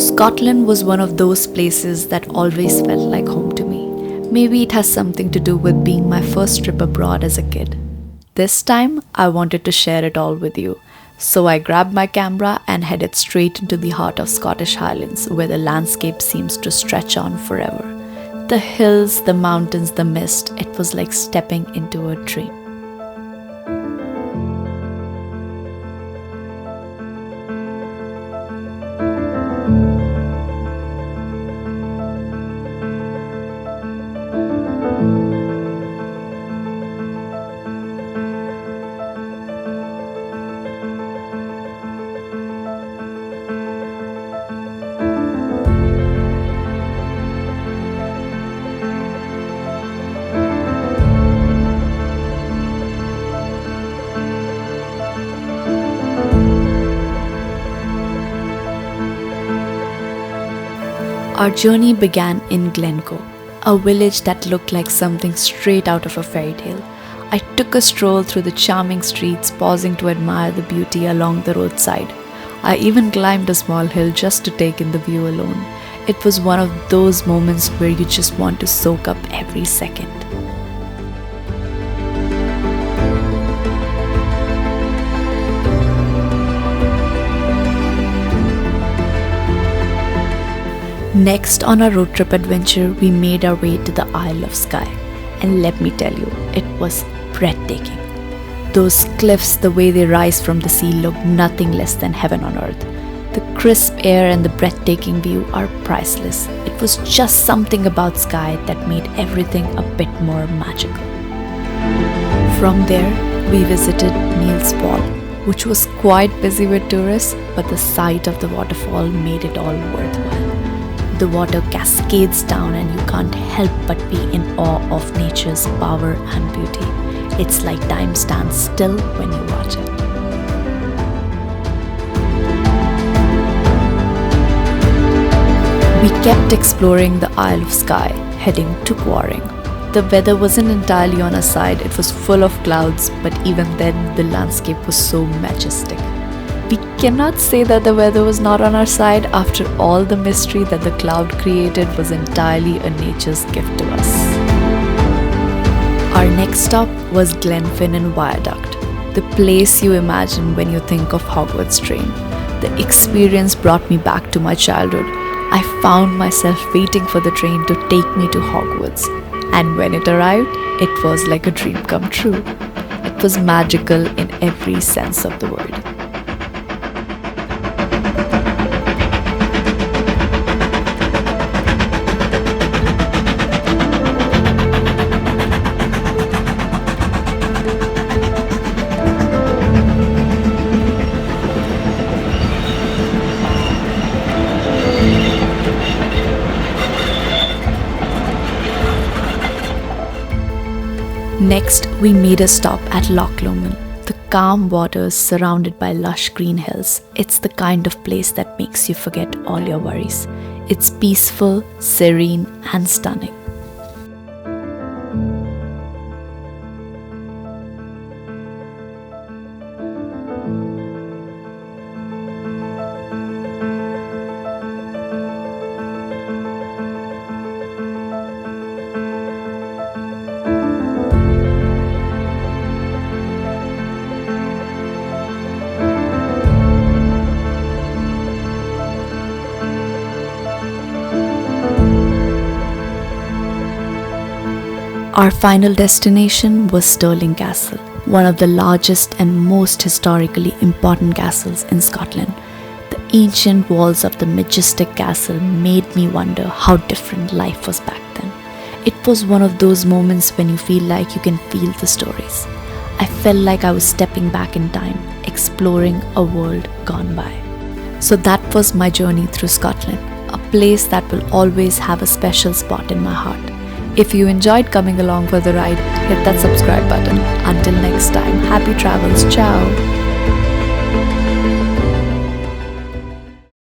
Scotland was one of those places that always felt like home to me. Maybe it has something to do with being my first trip abroad as a kid. This time, I wanted to share it all with you. So I grabbed my camera and headed straight into the heart of Scottish Highlands, where the landscape seems to stretch on forever. The hills, the mountains, the mist, it was like stepping into a dream. Our journey began in Glencoe, a village that looked like something straight out of a fairy tale. I took a stroll through the charming streets, pausing to admire the beauty along the roadside. I even climbed a small hill just to take in the view alone. It was one of those moments where you just want to soak up every second. Next on our road trip adventure, we made our way to the Isle of Skye. And let me tell you, it was breathtaking. Those cliffs, the way they rise from the sea, look nothing less than heaven on earth. The crisp air and the breathtaking view are priceless. It was just something about Skye that made everything a bit more magical. From there, we visited Mealts, which was quite busy with tourists, but the sight of the waterfall made it all worthwhile. The water cascades down and you can't help but be in awe of nature's power and beauty. It's like time stands still when you watch it. We kept exploring the Isle of Skye, heading to Quiraing. The weather wasn't entirely on our side, it was full of clouds, but even then the landscape was so majestic. We cannot say that the weather was not on our side. After all, the mystery that the cloud created was entirely a nature's gift to us. Our next stop was Glenfinnan Viaduct, the place you imagine when you think of Hogwarts train. The experience brought me back to my childhood. I found myself waiting for the train to take me to Hogwarts. And when it arrived, it was like a dream come true. It was magical in every sense of the word. Next, we made a stop at Loch Lomond, the calm waters surrounded by lush green hills. It's the kind of place that makes you forget all your worries. It's peaceful, serene, and stunning. Our final destination was Stirling Castle, one of the largest and most historically important castles in Scotland. The ancient walls of the majestic castle made me wonder how different life was back then. It was one of those moments when you feel like you can feel the stories. I felt like I was stepping back in time, exploring a world gone by. So that was my journey through Scotland, a place that will always have a special spot in my heart. If you enjoyed coming along for the ride, hit that subscribe button. Until next time, happy travels, ciao!